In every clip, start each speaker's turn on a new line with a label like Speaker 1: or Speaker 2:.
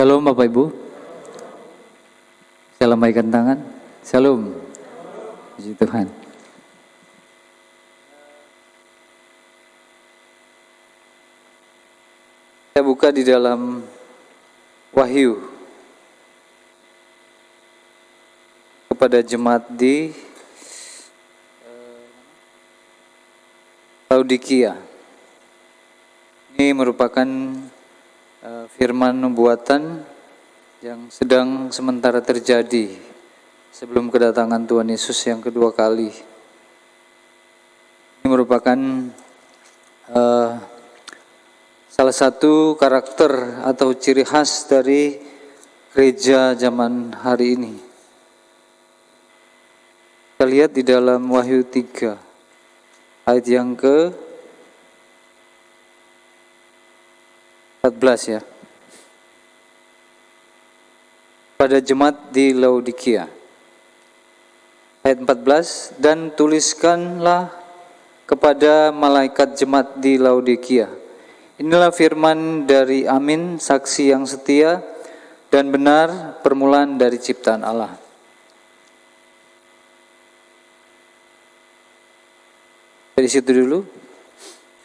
Speaker 1: Shalom Bapak Ibu. Saya lambaikan tangan. Shalom. Puji Tuhan. Saya buka di dalam Wahyu kepada jemaat di Laodikia. Ini merupakan firman nubuatan yang sedang sementara terjadi sebelum kedatangan Tuhan Yesus yang kedua kali. Ini merupakan salah satu karakter atau ciri khas dari gereja zaman hari ini. Kita lihat di dalam Wahyu 3 ayat yang ke 14 ya. Pada jemaat di Laodikia. Ayat 14, dan tuliskanlah kepada malaikat jemaat di Laodikia. Inilah firman dari Amin, saksi yang setia dan benar, permulaan dari ciptaan Allah. Dari situ dulu.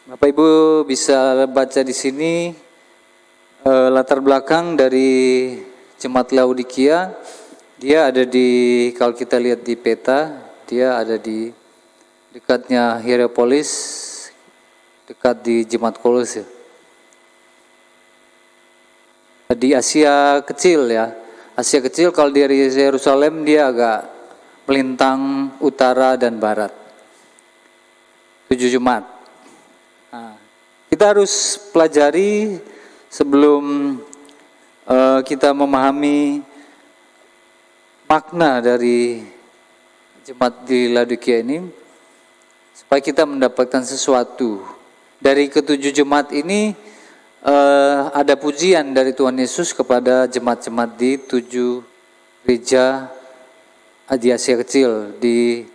Speaker 1: Bapak Ibu bisa baca di sini latar belakang dari jemaat Laodikia. Dia ada di, kalau kita lihat di peta, dia ada di dekatnya Hierapolis, dekat di jemaat Kolose. Di Asia Kecil ya. Asia Kecil kalau dari Yerusalem dia agak melintang utara dan barat. 7 jemaat. Nah, kita harus pelajari sebelum kita memahami makna dari jemaat di Laodikia ini, supaya kita mendapatkan sesuatu. Dari ketujuh jemaat ini ada pujian dari Tuhan Yesus kepada jemaat-jemaat di 7 gereja di Asia Kecil, di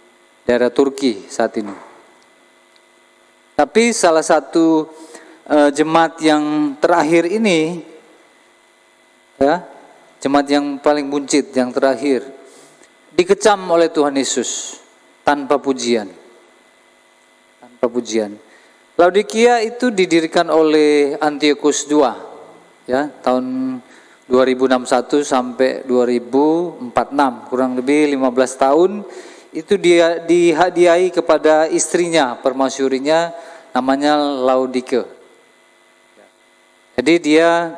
Speaker 1: daerah Turki saat ini. Tapi salah satu jemaat yang terakhir ini, ya, jemaat yang paling buncit, yang terakhir, dikecam oleh Tuhan Yesus tanpa pujian. Tanpa pujian. Laodikia itu didirikan oleh Antiochus II, ya, tahun 2061 sampai 2046, kurang lebih 15 tahun. Itu dia dihadiahi kepada istrinya, permasyurinya, namanya Laodike. Jadi dia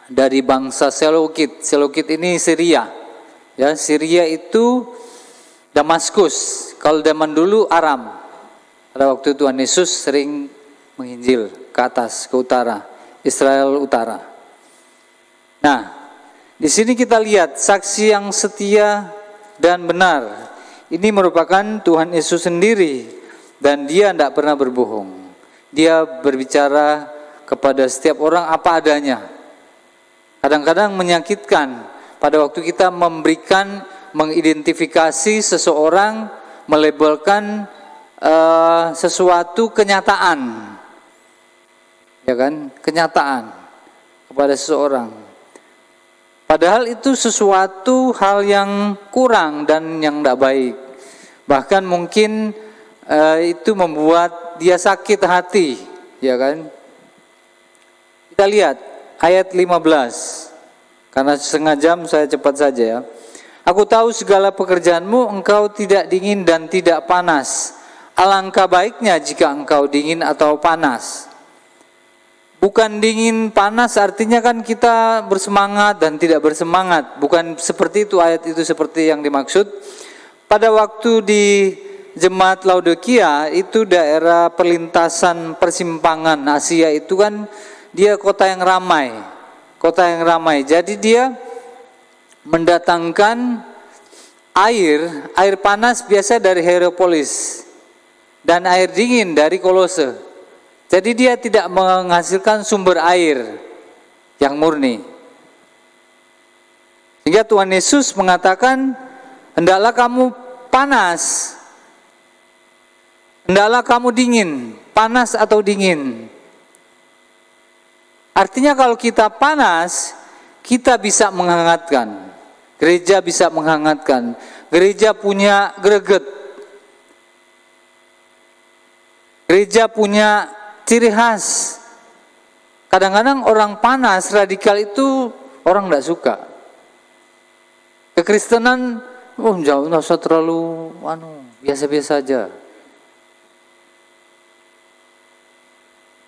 Speaker 1: dari bangsa Selukid. Selukid ini Syria. Ya, Syria itu Damaskus. Kalau zaman dulu Aram. Pada waktu Tuhan Yesus sering menginjil ke atas, ke utara, Israel utara. Nah, di sini kita lihat saksi yang setia dan benar. Ini merupakan Tuhan Yesus sendiri, dan dia tidak pernah berbohong. Dia berbicara kepada setiap orang apa adanya. Kadang-kadang menyakitkan pada waktu kita memberikan, mengidentifikasi seseorang, melabelkan sesuatu kenyataan, ya kan, kenyataan kepada seseorang. Padahal itu sesuatu hal yang kurang dan yang tidak baik. Bahkan mungkin itu membuat dia sakit hati, ya kan. Kita lihat ayat 15. Karena setengah jam saya cepat saja ya. Aku tahu segala pekerjaanmu, engkau tidak dingin dan tidak panas. Alangkah baiknya jika engkau dingin atau panas. Bukan dingin panas artinya kan kita bersemangat dan tidak bersemangat. Bukan seperti itu, ayat itu seperti yang dimaksud. Pada waktu di jemaat Laodikia itu daerah perlintasan persimpangan Asia itu kan dia kota yang ramai. Kota yang ramai. Jadi dia mendatangkan air panas biasa dari Hierapolis dan air dingin dari Kolose. Jadi dia tidak menghasilkan sumber air yang murni. Sehingga Tuhan Yesus mengatakan, hendaklah kamu panas, hendaklah kamu dingin, panas atau dingin. Artinya kalau kita panas, kita bisa menghangatkan. Gereja bisa menghangatkan. Gereja punya greget. Gereja punya ciri khas. Kadang-kadang orang panas, radikal itu orang tidak suka. Kekristenan, jauh, nggak usah terlalu biasa-biasa aja.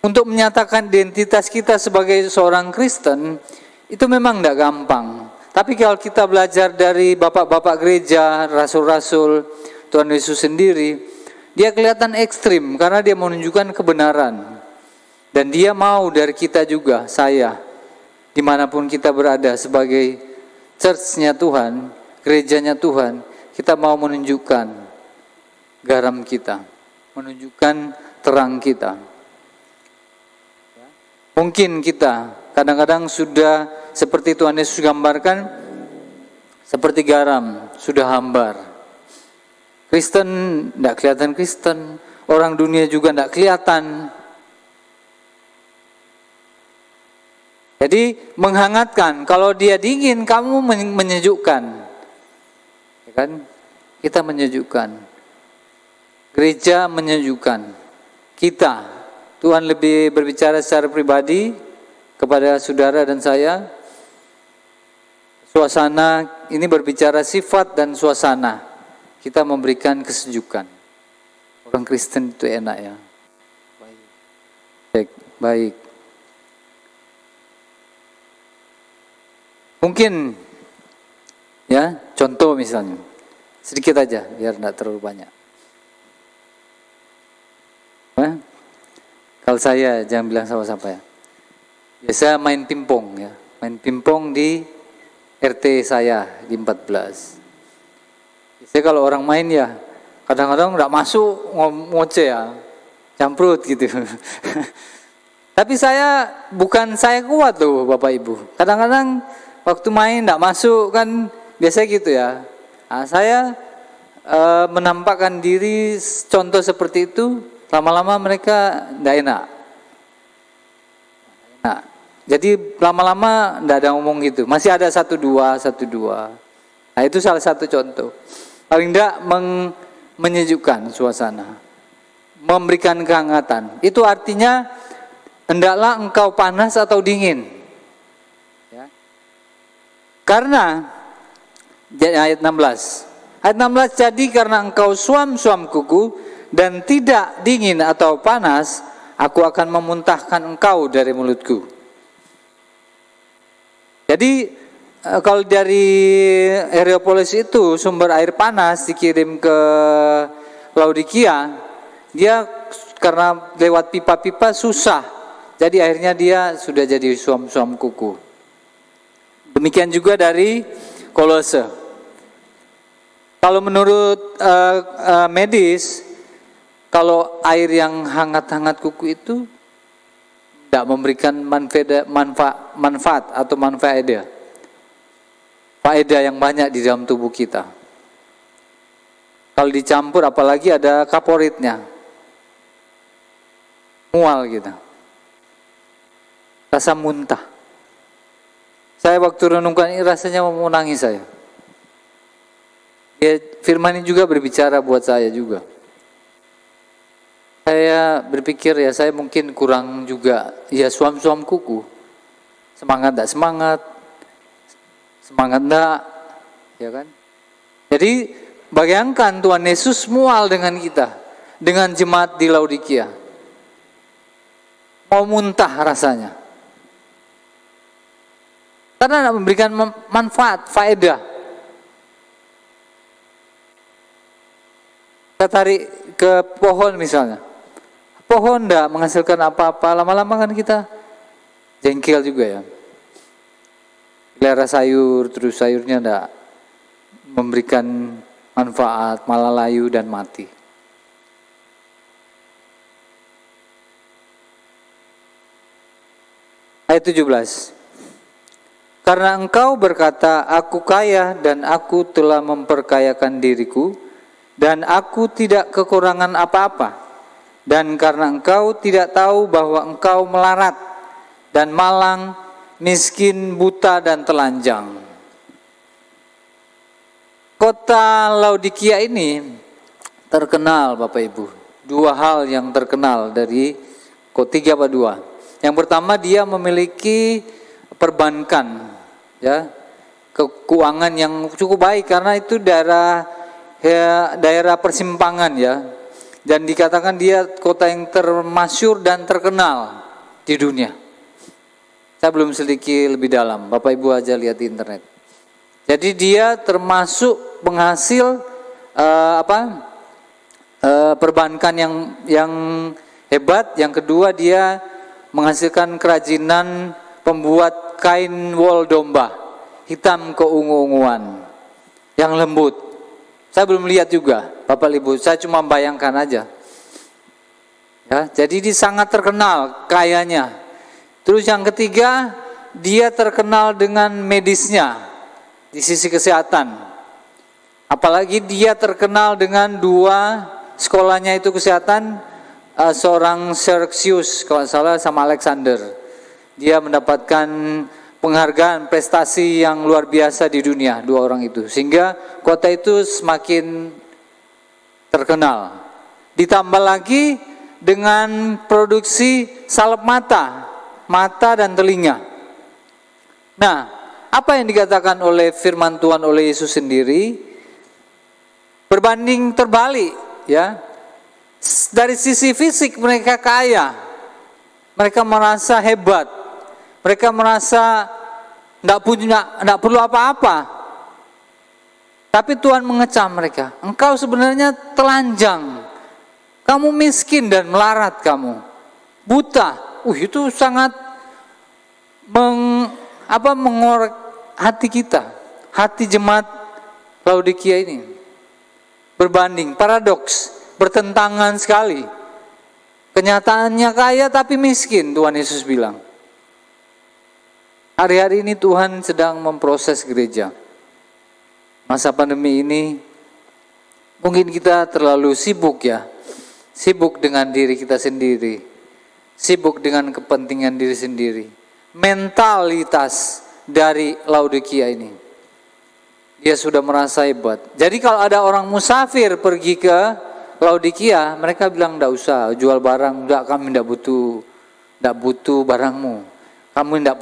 Speaker 1: Untuk menyatakan identitas kita sebagai seorang Kristen, itu memang tidak gampang. Tapi kalau kita belajar dari bapak-bapak gereja, rasul-rasul, Tuhan Yesus sendiri, dia kelihatan ekstrim karena dia menunjukkan kebenaran. Dan dia mau dari kita juga, saya, dimanapun kita berada sebagai church-nya Tuhan, gerejanya Tuhan, kita mau menunjukkan garam kita, menunjukkan terang kita. Mungkin kita kadang-kadang sudah seperti Tuhan Yesus gambarkan, seperti garam, sudah hambar. Kristen tidak kelihatan Kristen, orang dunia juga tidak kelihatan. Jadi menghangatkan, kalau dia dingin kamu menyejukkan. Ya kan? Kita menyejukkan. Gereja menyejukkan. Kita, Tuhan lebih berbicara secara pribadi kepada saudara dan saya. Suasana ini berbicara sifat dan suasana. Kita memberikan kesejukan. Orang Kristen itu enak ya. Baik. Mungkin ya, contoh misalnya. Sedikit aja biar tidak terlalu banyak. Kalau saya jangan bilang sama-sama ya. Biasa main pingpong ya. Main pingpong di RT saya di 14. Biasanya kalau orang main ya kadang-kadang tidak masuk ngoceh ya. Camprut gitu. Tapi bukan saya kuat loh Bapak Ibu. Kadang-kadang waktu main tidak masuk kan biasanya gitu ya. Nah, saya menampakkan diri contoh seperti itu, lama-lama mereka tidak enak. Nah, jadi lama-lama tidak ada ngomong gitu. Masih ada 1-2. Nah itu salah satu contoh. Paling tidak menyejukkan suasana, memberikan kehangatan. Itu artinya hendaklah engkau panas atau dingin. Karena ayat 16. Ayat 16, jadi karena engkau suam-suam kuku dan tidak dingin atau panas, aku akan memuntahkan engkau dari mulutku. Jadi kalau dari Hierapolis itu sumber air panas dikirim ke Laodikia, dia karena lewat pipa-pipa susah. Jadi akhirnya dia sudah jadi suam-suam kuku. Demikian juga dari Kolose. Kalau menurut medis, kalau air yang hangat-hangat kuku itu tidak memberikan manfaat atau faedah yang banyak di dalam tubuh kita. Kalau dicampur apalagi ada kaporitnya, mual gitu, rasa muntah. Saya waktu renungkan ini rasanya mau nangis saya. Ya, firman ini juga berbicara buat saya juga. Saya berpikir ya saya mungkin kurang juga. Ya suam-suam kuku. Semangat enggak semangat. Semangat enggak. Ya kan? Jadi bayangkan Tuhan Yesus mual dengan kita. Dengan jemaat di Laodikia. Mau muntah rasanya. Karena tidak memberikan manfaat, faedah. Kita tarik ke pohon misalnya. Pohon tidak menghasilkan apa-apa, lama-lama kan kita jengkel juga ya. Pelihara sayur, terus sayurnya tidak memberikan manfaat, malah layu dan mati. Ayat 17. Karena engkau berkata, aku kaya dan aku telah memperkayakan diriku, dan aku tidak kekurangan apa-apa. Dan karena engkau tidak tahu bahwa engkau melarat dan malang, miskin, buta, dan telanjang. Kota Laodikia ini terkenal Bapak Ibu. Dua hal yang terkenal dari tiga apa dua. Yang pertama, dia memiliki perbankan, ya, keuangan yang cukup baik karena itu daerah persimpangan, ya. Dan dikatakan dia kota yang termasyhur dan terkenal di dunia. Saya belum selidiki lebih dalam, Bapak Ibu aja lihat di internet. Jadi dia termasuk penghasil perbankan yang hebat. Yang kedua, dia menghasilkan kerajinan pembuat kain wol domba, hitam keungu-unguan, yang lembut. Saya belum lihat juga, Bapak Ibu, saya cuma bayangkan aja. Ya, jadi dia sangat terkenal kayanya. Terus yang ketiga, dia terkenal dengan medisnya di sisi kesehatan. Apalagi dia terkenal dengan dua sekolahnya itu kesehatan, seorang Xerxes kalau salah sama Alexander. Dia mendapatkan penghargaan prestasi yang luar biasa di dunia, dua orang itu. Sehingga kota itu semakin terkenal. Ditambah lagi dengan produksi salep mata dan telinga. Nah, apa yang dikatakan oleh firman Tuhan oleh Yesus sendiri? Berbanding terbalik, ya. Dari sisi fisik mereka kaya. Mereka merasa hebat. Mereka merasa tidak perlu apa-apa. Tapi Tuhan mengecam mereka. Engkau sebenarnya telanjang. Kamu miskin dan melarat kamu. Buta. Itu sangat mengorek hati kita. Hati jemaat Laodikia ini. Berbanding, paradoks, bertentangan sekali. Kenyataannya kaya tapi miskin, Tuhan Yesus bilang. Hari-hari ini Tuhan sedang memproses gereja. Masa pandemi ini mungkin kita terlalu sibuk, ya. Sibuk dengan diri kita sendiri. Sibuk dengan kepentingan diri sendiri. Mentalitas dari Laodikia ini. Dia sudah merasa hebat. Jadi kalau ada orang musafir pergi ke Laodikia, mereka bilang tidak usah jual barang, kami tidak butuh barangmu. Kamu tidak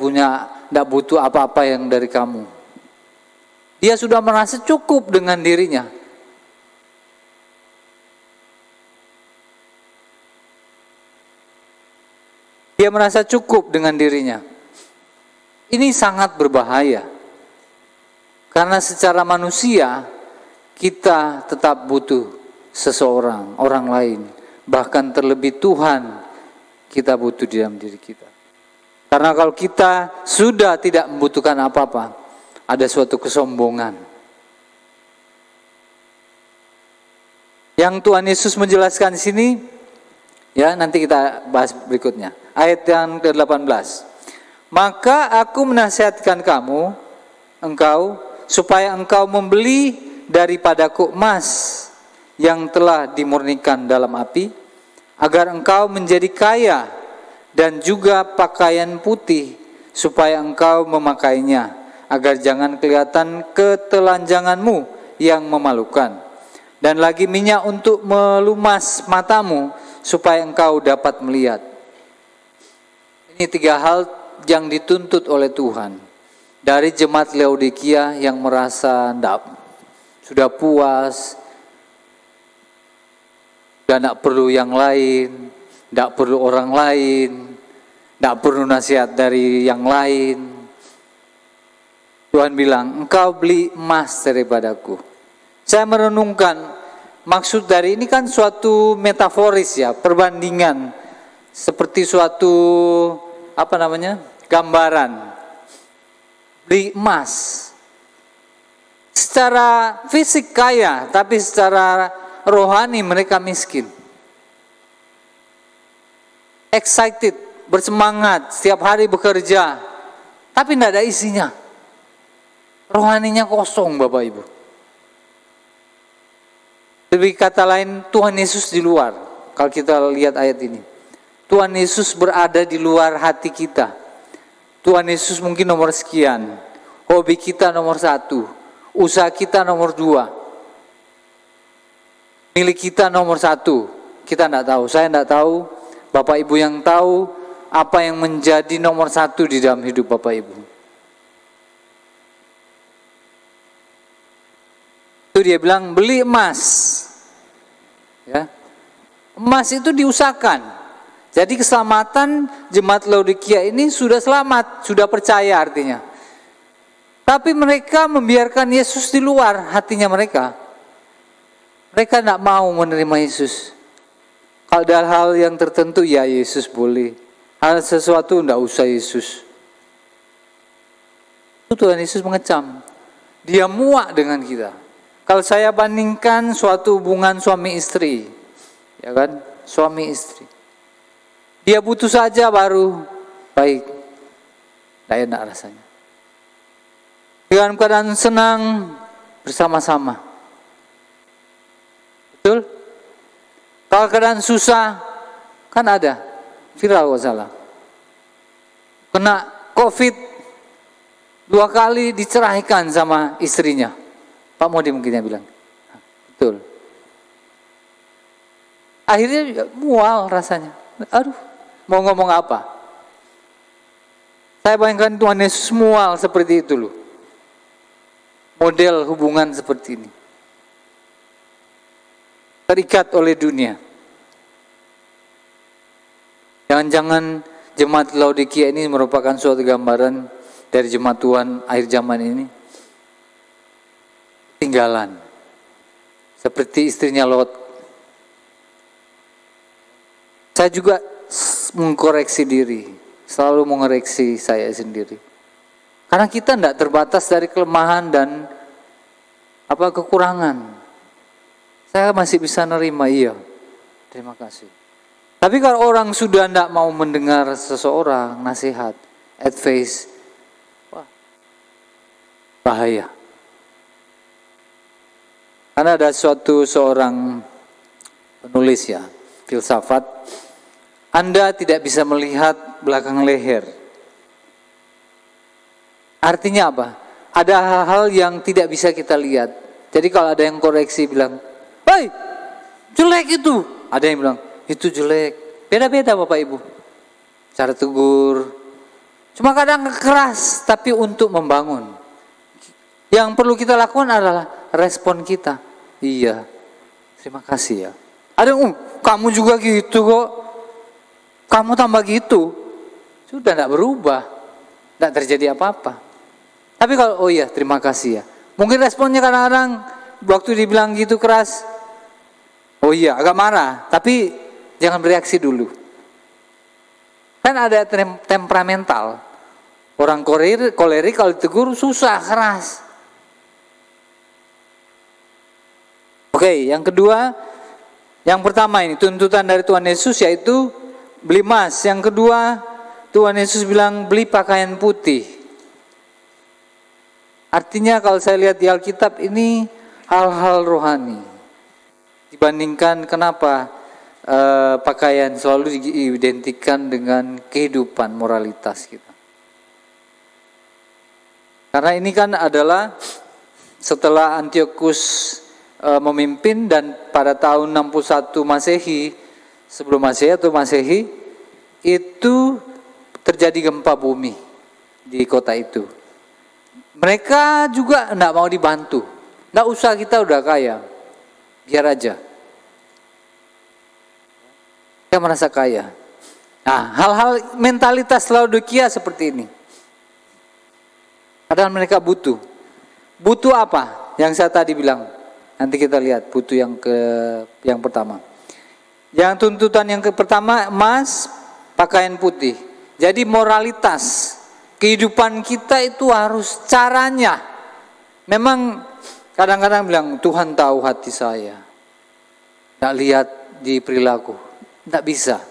Speaker 1: butuh apa-apa yang dari kamu. Dia sudah merasa cukup dengan dirinya. Dia merasa cukup dengan dirinya. Ini sangat berbahaya. Karena secara manusia, kita tetap butuh seseorang, orang lain. Bahkan terlebih Tuhan, kita butuh di dalam diri kita. Karena kalau kita sudah tidak membutuhkan apa-apa, ada suatu kesombongan. Yang Tuhan Yesus menjelaskan di sini, ya nanti kita bahas berikutnya. Ayat yang ke-18. Maka aku menasihatkan engkau, supaya engkau membeli daripadaku emas yang telah dimurnikan dalam api, agar engkau menjadi kaya, dan juga pakaian putih, supaya engkau memakainya, agar jangan kelihatan ketelanjanganmu yang memalukan. Dan lagi minyak untuk melumas matamu, supaya engkau dapat melihat. Ini tiga hal yang dituntut oleh Tuhan dari jemaat Laodikia yang merasa sudah puas, sudah tidak perlu yang lain, tidak perlu orang lain, tidak perlu nasihat dari yang lain. Tuhan bilang, engkau beli emas daripadaku. Saya merenungkan, maksud dari ini kan suatu metaforis, ya, perbandingan. Seperti suatu, gambaran. Beli emas. Secara fisik kaya, tapi secara rohani mereka miskin. Excited, bersemangat, setiap hari bekerja, tapi tidak ada isinya. Rohaninya kosong, Bapak Ibu. Lebih kata lain, Tuhan Yesus di luar. Kalau kita lihat ayat ini, Tuhan Yesus berada di luar hati kita. Tuhan Yesus mungkin nomor sekian, hobi kita nomor 1, usaha kita nomor 2, milik kita nomor 1. Kita tidak tahu, saya tidak tahu, Bapak Ibu yang tahu apa yang menjadi nomor 1 di dalam hidup Bapak Ibu. Itu dia bilang beli emas, ya. Emas itu diusahakan. Jadi keselamatan jemaat Laodikia ini sudah selamat, sudah percaya artinya. Tapi mereka membiarkan Yesus di luar hatinya mereka. Mereka tidak mau menerima Yesus. Kalau ada hal yang tertentu, ya Yesus boleh. Hal sesuatu tidak usah Yesus. Itu Tuhan Yesus mengecam. Dia muak dengan kita. Kalau saya bandingkan suatu hubungan suami istri, ya kan, suami istri. Dia butuh saja baru baik, tidak enak rasanya. Dengan keadaan senang bersama-sama, betul? Kalau keadaan susah, kan ada viral kalau salah. Kena COVID 2 kali diceraikan sama istrinya. Pak Modi mungkin yang bilang, betul. Akhirnya mual rasanya. Aduh, mau ngomong apa? Saya bayangkan Tuhan Yesus mual seperti itu loh. Model hubungan seperti ini. Terikat oleh dunia. Jangan-jangan jemaat Laodikia ini merupakan suatu gambaran dari jemaat Tuhan akhir zaman ini. Tinggalan. Seperti istrinya Lot. Saya juga mengkoreksi diri, selalu mengoreksi saya sendiri. Karena kita tidak terbatas dari kelemahan dan kekurangan. Saya masih bisa nerima, iya. Terima kasih. Tapi kalau orang sudah tidak mau mendengar seseorang, nasihat, advice, wah, bahaya. Karena ada seorang penulis ya, filsafat, Anda tidak bisa melihat belakang leher. Artinya apa? Ada hal-hal yang tidak bisa kita lihat. Jadi kalau ada yang koreksi bilang, "Hei, jelek itu." Ada yang bilang, "Itu jelek." Beda-beda Bapak Ibu. Cara tegur. Cuma kadang keras, tapi untuk membangun. Yang perlu kita lakukan adalah respon kita. Iya, terima kasih ya. Ada yang, kamu juga gitu kok. Kamu tambah gitu. Sudah tidak berubah. Tidak terjadi apa-apa. Tapi kalau, oh iya terima kasih ya. Mungkin responnya kadang-kadang waktu dibilang gitu keras. Oh iya agak marah. Tapi jangan bereaksi dulu. Kan ada temperamental. Orang kolerik kalau ditegur susah, keras. Oke, yang kedua, yang pertama ini tuntutan dari Tuhan Yesus yaitu beli emas. Yang kedua, Tuhan Yesus bilang beli pakaian putih. Artinya kalau saya lihat di Alkitab ini hal-hal rohani. Dibandingkan kenapa pakaian selalu diidentikan dengan kehidupan moralitas kita. Karena ini kan adalah setelah Antiochus memimpin dan pada tahun 61 Masehi, sebelum Masehi atau Masehi, itu terjadi gempa bumi di kota itu. Mereka juga tidak mau dibantu. Tidak usah, kita udah kaya. Biar aja. Kita merasa kaya. Nah, hal-hal mentalitas Laodikia seperti ini. Padahal mereka butuh. Butuh apa? Yang saya tadi bilang. Nanti kita lihat butuh yang pertama. Yang tuntutan yang pertama emas, pakaian putih. Jadi moralitas kehidupan kita itu harus caranya. Memang kadang-kadang bilang Tuhan tahu hati saya. Tidak lihat di perilaku. Tidak bisa.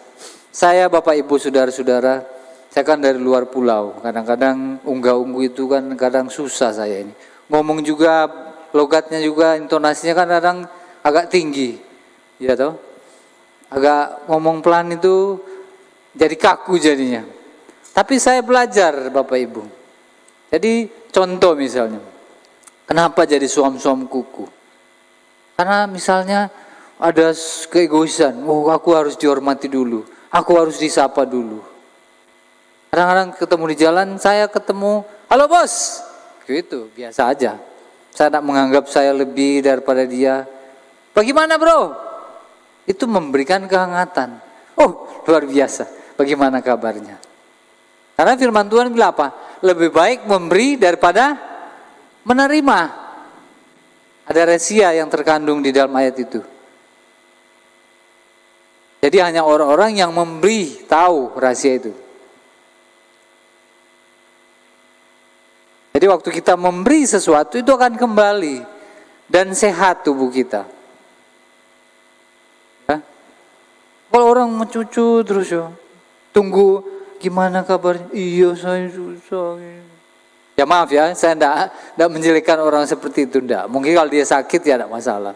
Speaker 1: Saya Bapak Ibu saudara-saudara, saya kan dari luar pulau. Kadang-kadang unggah-ungguh itu kan kadang susah saya ini. Ngomong juga logatnya juga intonasinya kan kadang agak tinggi. Ya toh? Agak ngomong pelan itu jadi kaku jadinya. Tapi saya belajar Bapak Ibu. Jadi contoh misalnya, kenapa jadi suam-suam kuku? Karena misalnya ada keegoisan, aku harus dihormati dulu, aku harus disapa dulu. Kadang-kadang ketemu di jalan, saya ketemu, halo bos, gitu, biasa aja. Saya tak menganggap saya lebih daripada dia. Bagaimana bro? Itu memberikan kehangatan. Oh luar biasa, bagaimana kabarnya? Karena firman Tuhan bilang apa? Lebih baik memberi daripada menerima. Ada rahasia yang terkandung di dalam ayat itu. Jadi hanya orang-orang yang memberi tahu rahasia itu. Jadi waktu kita memberi sesuatu itu akan kembali dan sehat tubuh kita. Ya? Kalau orang mencucu terus ya, tunggu gimana kabarnya? Iya saya susah. Ya maaf ya, saya enggak menjelekkan orang seperti itu, enggak. Mungkin kalau dia sakit ya enggak masalah.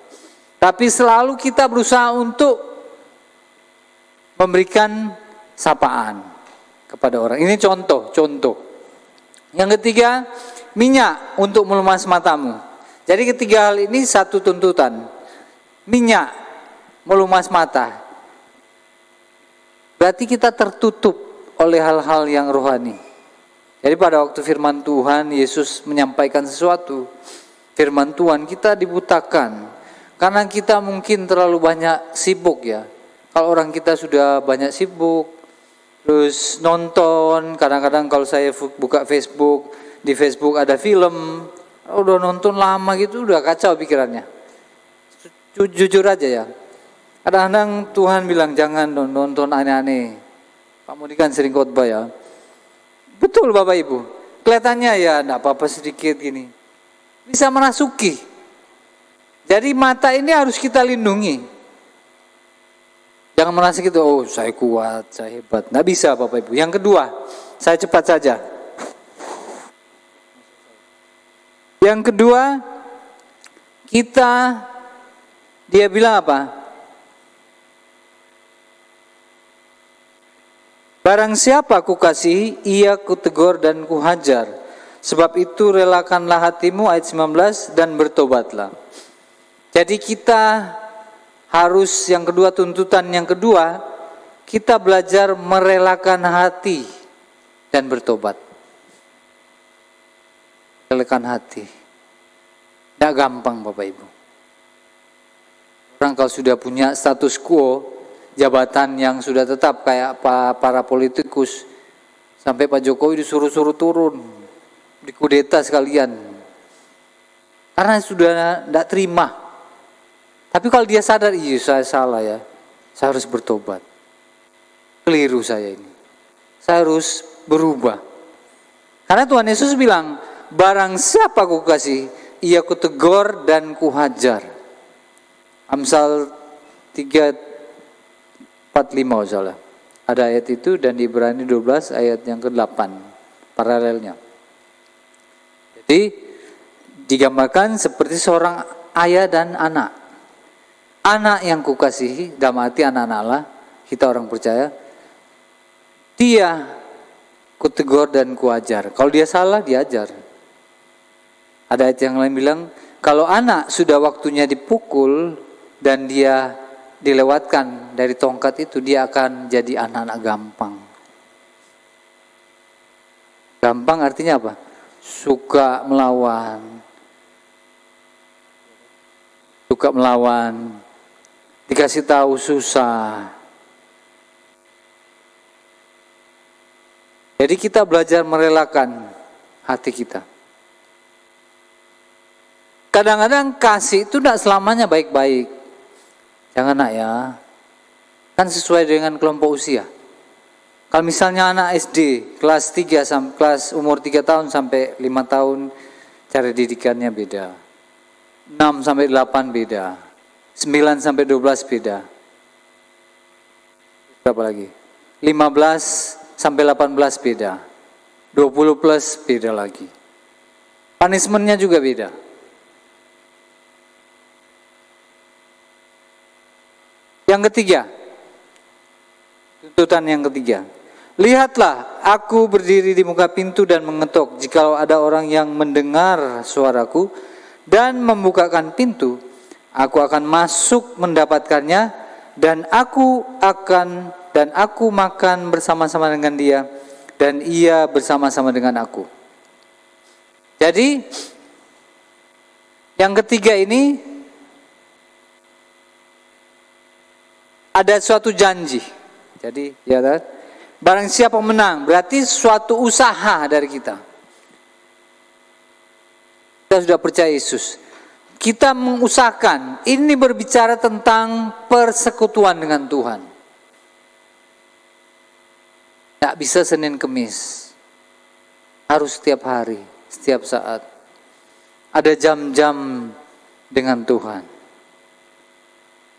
Speaker 1: Tapi selalu kita berusaha untuk memberikan sapaan kepada orang. Ini contoh. Yang ketiga, minyak untuk melumas matamu. Jadi ketiga hal ini satu tuntutan. Minyak melumas mata. Berarti kita tertutup oleh hal-hal yang rohani. Jadi pada waktu firman Tuhan, Yesus menyampaikan sesuatu. Firman Tuhan kita dibutakan. Karena kita mungkin terlalu banyak sibuk ya. Kalau orang kita sudah banyak sibuk, terus nonton, kadang-kadang kalau saya buka Facebook, di Facebook ada film, udah nonton lama gitu, udah kacau pikirannya. Jujur aja ya. Kadang-kadang Tuhan bilang jangan nonton aneh-aneh. Pak Mudi kan sering khotbah ya. Betul Bapak Ibu. Kelihatannya ya enggak apa-apa sedikit gini. Bisa merasuki. Jadi mata ini harus kita lindungi. Jangan merasa gitu, oh saya kuat, saya hebat. Enggak bisa Bapak Ibu. Yang kedua, saya cepat saja. Yang kedua, dia bilang apa? Barang siapa kukasihi, ia kutegur dan kuhajar. Sebab itu relakanlah hatimu, ayat 19, dan bertobatlah. Jadi kita harus, yang kedua, tuntutan yang kedua, kita belajar merelakan hati dan bertobat. Relakan hati. Tidak gampang Bapak Ibu. Orang kalau sudah punya status quo, jabatan yang sudah tetap kayak para politikus, sampai Pak Jokowi disuruh-suruh turun, dikudeta sekalian, karena sudah tidak terima. Tapi kalau dia sadar, iya saya salah ya, saya harus bertobat, keliru saya ini, saya harus berubah. Karena Tuhan Yesus bilang, barang siapa kukasihi, ia kutegur dan kuhajar. Amsal 3:45 salah. Ada ayat itu, dan di Ibrani 12 ayat yang ke-8 paralelnya. Jadi digambarkan seperti seorang ayah dan anak. Anak yang kukasihi, dalam arti anak-anak Allah, kita orang percaya, dia kutegur dan kuajar. Kalau dia salah, diajar. Ada ayat yang lain bilang, kalau anak sudah waktunya dipukul dan dia dilewatkan dari tongkat itu, dia akan jadi anak-anak gampang. Gampang artinya apa? Suka melawan. Dikasih tahu susah. Jadi kita belajar merelakan hati kita. Kadang-kadang kasih itu tidak selamanya baik-baik. Jangan nak ya. Kan sesuai dengan kelompok usia. Kalau misalnya anak SD kelas 3 sampai kelas umur 3 tahun sampai 5 tahun, cara didikannya beda. 6 sampai 8 beda. 9 sampai 12 beda. Berapa lagi? 15 sampai 18 beda. 20 plus beda lagi. Punishment-nya juga beda. Yang ketiga, tuntutan yang ketiga, Lihatlah, aku berdiri di muka pintu dan mengetok. Jikalau ada orang yang mendengar suaraku dan membukakan pintu, aku akan masuk mendapatkannya, dan aku makan bersama-sama dengan dia, dan ia bersama-sama dengan aku. Jadi yang ketiga ini ada suatu janji. Jadi ya kan? Barang siapa menang, berarti suatu usaha dari kita. Kita sudah percaya Yesus. Kita mengusahakan, ini berbicara tentang persekutuan dengan Tuhan. Tak bisa Senin Kemis. Harus setiap hari, setiap saat. Ada jam-jam dengan Tuhan.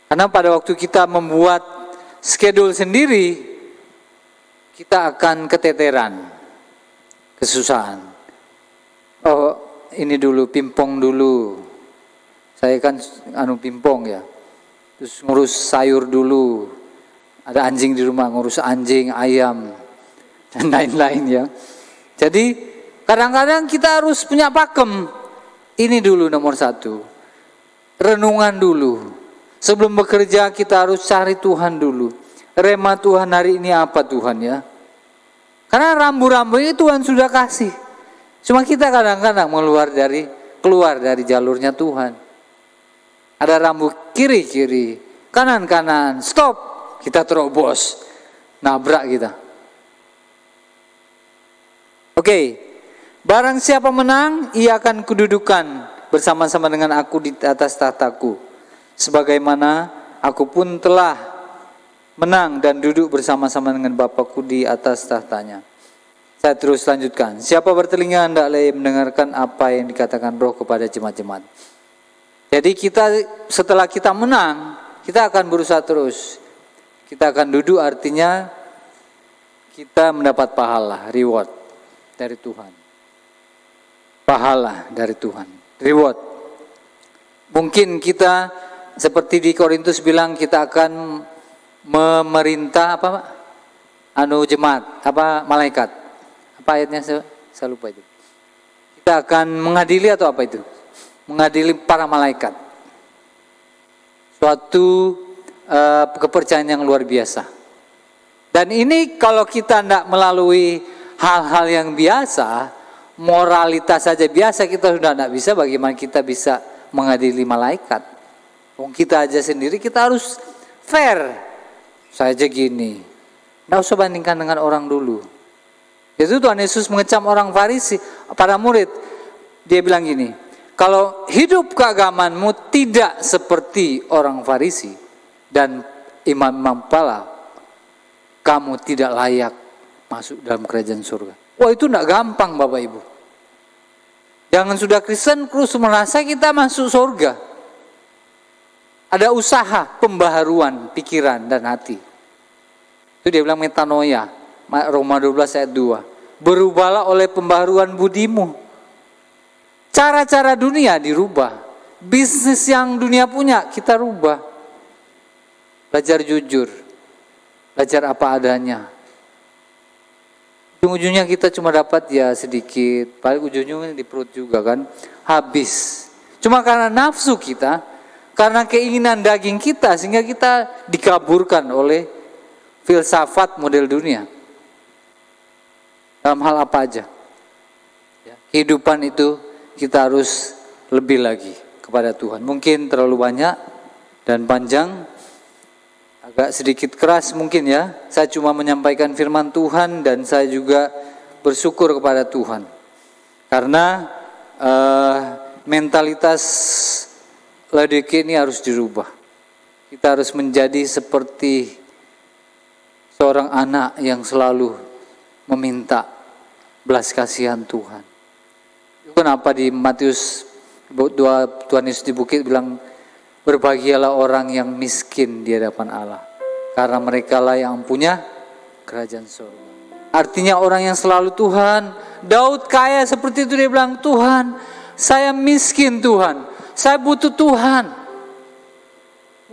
Speaker 1: Karena pada waktu kita membuat schedule sendiri, kita akan keteteran, kesusahan. Oh, ini dulu, pimpong dulu. Saya kan pimpong ya. Terus ngurus sayur dulu. Ada anjing di rumah, ngurus anjing, ayam, dan lain-lain ya. Jadi kadang-kadang kita harus punya pakem. Ini dulu nomor 1. Renungan dulu. Sebelum bekerja kita harus cari Tuhan dulu. Rema Tuhan hari ini apa Tuhan ya? Karena rambu-rambu ini Tuhan sudah kasih. Cuma kita kadang-kadang keluar dari jalurnya Tuhan. Ada rambu kiri-kiri, kanan-kanan, stop. Kita terobos, nabrak kita. Oke, barang siapa menang, ia akan kududukan bersama-sama dengan aku di atas tahtaku. Sebagaimana aku pun telah menang dan duduk bersama-sama dengan Bapakku di atas tahtanya. Saya terus lanjutkan. Siapa bertelinga hendaklah mendengarkan apa yang dikatakan Roh kepada jemaat-jemaat. Jadi setelah kita menang, kita akan berusaha terus. Kita akan duduk, artinya kita mendapat pahala, reward dari Tuhan. Pahala dari Tuhan, reward. Mungkin kita seperti di Korintus bilang, kita akan memerintah jemaat, malaikat. Apa ayatnya saya lupa itu. Kita akan mengadili atau apa itu? Mengadili para malaikat. Suatu kepercayaan yang luar biasa. Dan ini kalau kita tidak melalui hal-hal yang biasa, moralitas saja biasa, kita sudah tidak bisa, bagaimana kita bisa mengadili malaikat? Kita aja sendiri kita harus fair. Saya aja gini, tidak usah bandingkan dengan orang dulu. Itu Tuhan Yesus mengecam orang Farisi, para murid. Dia bilang gini, kalau hidup keagamanmu tidak seperti orang Farisi dan imam-imam kepala, kamu tidak layak masuk dalam kerajaan surga. Wah, itu tidak gampang Bapak Ibu. Jangan sudah Kristen terus merasa kita masuk surga. Ada usaha pembaharuan pikiran dan hati. Itu dia bilang metanoia, Roma 12 ayat 2. Berubahlah oleh pembaharuan budimu. Cara-cara dunia dirubah. Bisnis yang dunia punya kita rubah. Belajar jujur. Belajar apa adanya. Ujung-ujungnya kita cuma dapat ya sedikit. Paling ujung-ujungnya di perut juga kan. Habis. Cuma karena nafsu kita, karena keinginan daging kita, sehingga kita dikaburkan oleh filsafat model dunia. Dalam hal apa aja. Kehidupan itu kita harus lebih lagi kepada Tuhan. Mungkin terlalu banyak dan panjang, agak sedikit keras mungkin ya. Saya cuma menyampaikan firman Tuhan dan saya juga bersyukur kepada Tuhan. Karena mentalitas Laodikia ini harus dirubah. Kita harus menjadi seperti seorang anak yang selalu meminta belas kasihan Tuhan. Kenapa di Matius 2 Tuhan Yesus di bukit bilang, berbahagialah orang yang miskin di hadapan Allah, karena mereka lah yang punya kerajaan surga. Artinya orang yang selalu Tuhan. Daud kaya seperti itu, dia bilang, Tuhan, saya miskin Tuhan, saya butuh Tuhan.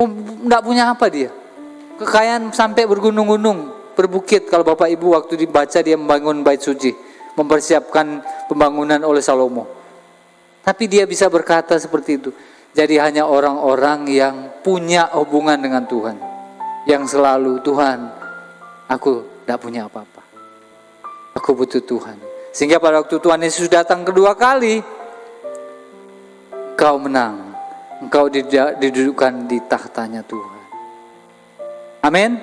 Speaker 1: Tidak punya apa dia? Kekayaan sampai bergunung-gunung. berbukit. Kalau Bapak Ibu waktu dibaca dia membangun bait suci, mempersiapkan pembangunan oleh Salomo. Tapi dia bisa berkata seperti itu. Jadi hanya orang-orang yang punya hubungan dengan Tuhan, yang selalu, Tuhan, aku tidak punya apa-apa, aku butuh Tuhan. Sehingga pada waktu Tuhan Yesus datang kedua kali, engkau menang, engkau didudukkan di tahtanya Tuhan. Amin.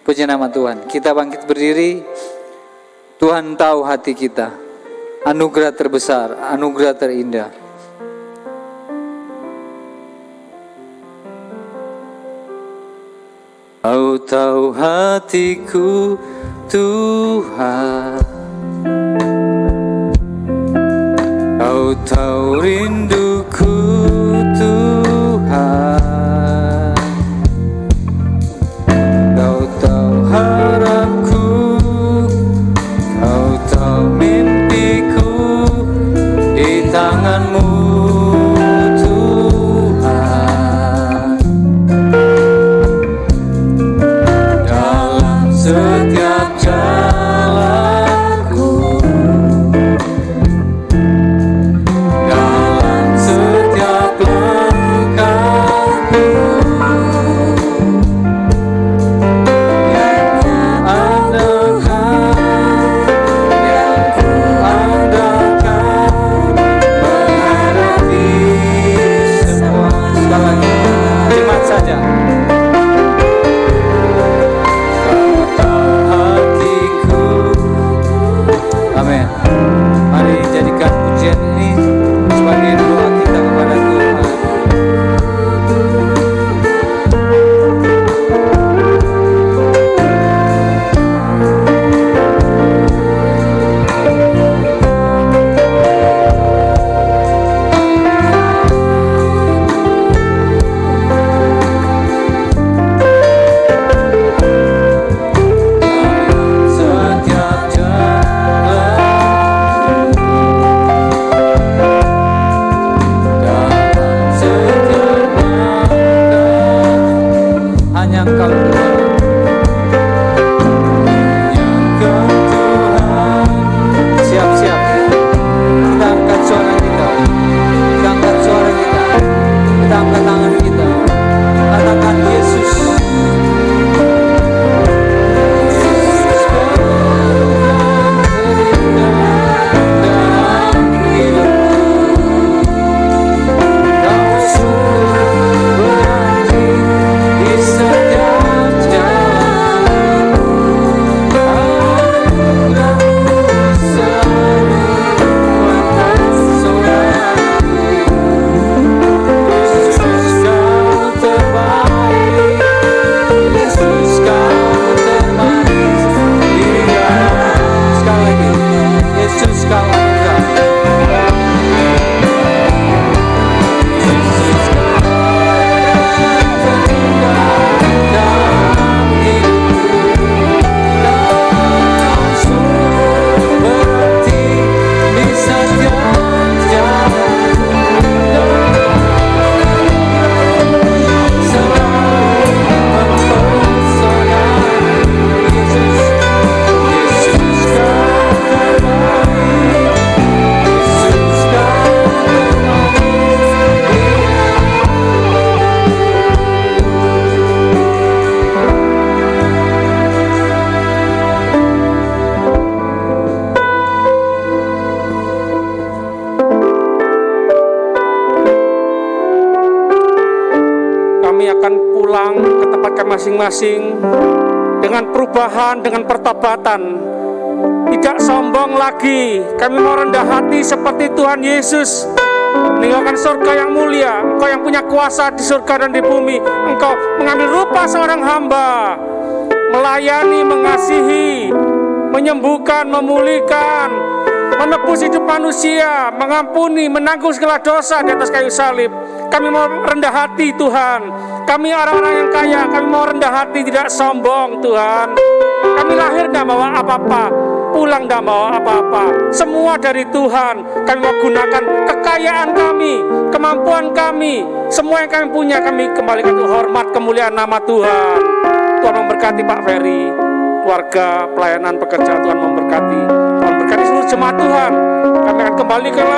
Speaker 1: Puji nama Tuhan. Kita bangkit berdiri. Tuhan tahu hati kita. Anugerah terbesar, anugerah terindah. Kau tahu hatiku, Tuhan. Kau tahu rinduku, Tuhan. Kau tahu harapku, Kau tahu mimpiku di tangan-Mu, Tuhan. Dalam setiap jalanku, dalam setiap langkahku, yang ku andalkan, menghadapi semua. Sekali lagi, jimat saja. Amin. Mari jadikan pujian ini sebagai doa kita kepada Tuhan. Setiap jalan, dalam setiap langkah, hanya Engkau Tuhan, hanya Engkau Tuhan. Siap-siap, kita angkat suara kita, kita angkat suara kita, kita angkat tangan kita, katakan Yesus. Yesus dalam hidupku, Kau sungguh berarti di setiap jalanku. Anugerah-Mu selalu mempesonai. Yesus Kau terbaik, Yesus Kau termanis di dalam. Sekali lagi, Yesus Kau anugerah. Yesus Kau terindah dalam hidupku, Kau sungguh berarti di setiap jalanku. Selalu mempesonai. Yesus, Yesus Kau terbaik, Yesus Kau termanis.
Speaker 2: Kami akan pulang ke tempat kami masing-masing dengan perubahan, dengan pertobatan. Tidak sombong lagi. Kami mau rendah hati seperti Tuhan Yesus, meninggalkan surga yang mulia. Engkau yang punya kuasa di surga dan di bumi. Engkau mengambil rupa seorang hamba, melayani, mengasihi, menyembuhkan, memulihkan, menebus hidup manusia, mengampuni, menanggung segala dosa di atas kayu salib. Kami mau rendah hati, Tuhan. Kami orang-orang yang kaya, kami mau rendah hati, tidak sombong, Tuhan. Kami lahir tidak bawa apa-apa, pulang tidak bawa apa-apa. Semua dari Tuhan. Kami mau gunakan kekayaan kami, kemampuan kami, semua yang kami punya, kami kembalikan untuk hormat kemuliaan nama Tuhan. Tuhan memberkati Pak Ferry. keluarga, pelayanan, pekerjaan. Tuhan memberkati. Tuhan berkati seluruh jemaat Tuhan. Kami akan kembali ke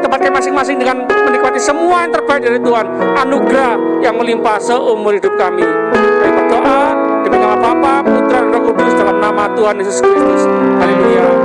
Speaker 2: tempat kami masing-masing dengan menikmati semua yang terbaik dari Tuhan. Anugerah yang melimpah seumur hidup kami. Kami berdoa demi nama Bapa, Putra, dan Roh Kudus dalam nama Tuhan Yesus Kristus. Haleluya.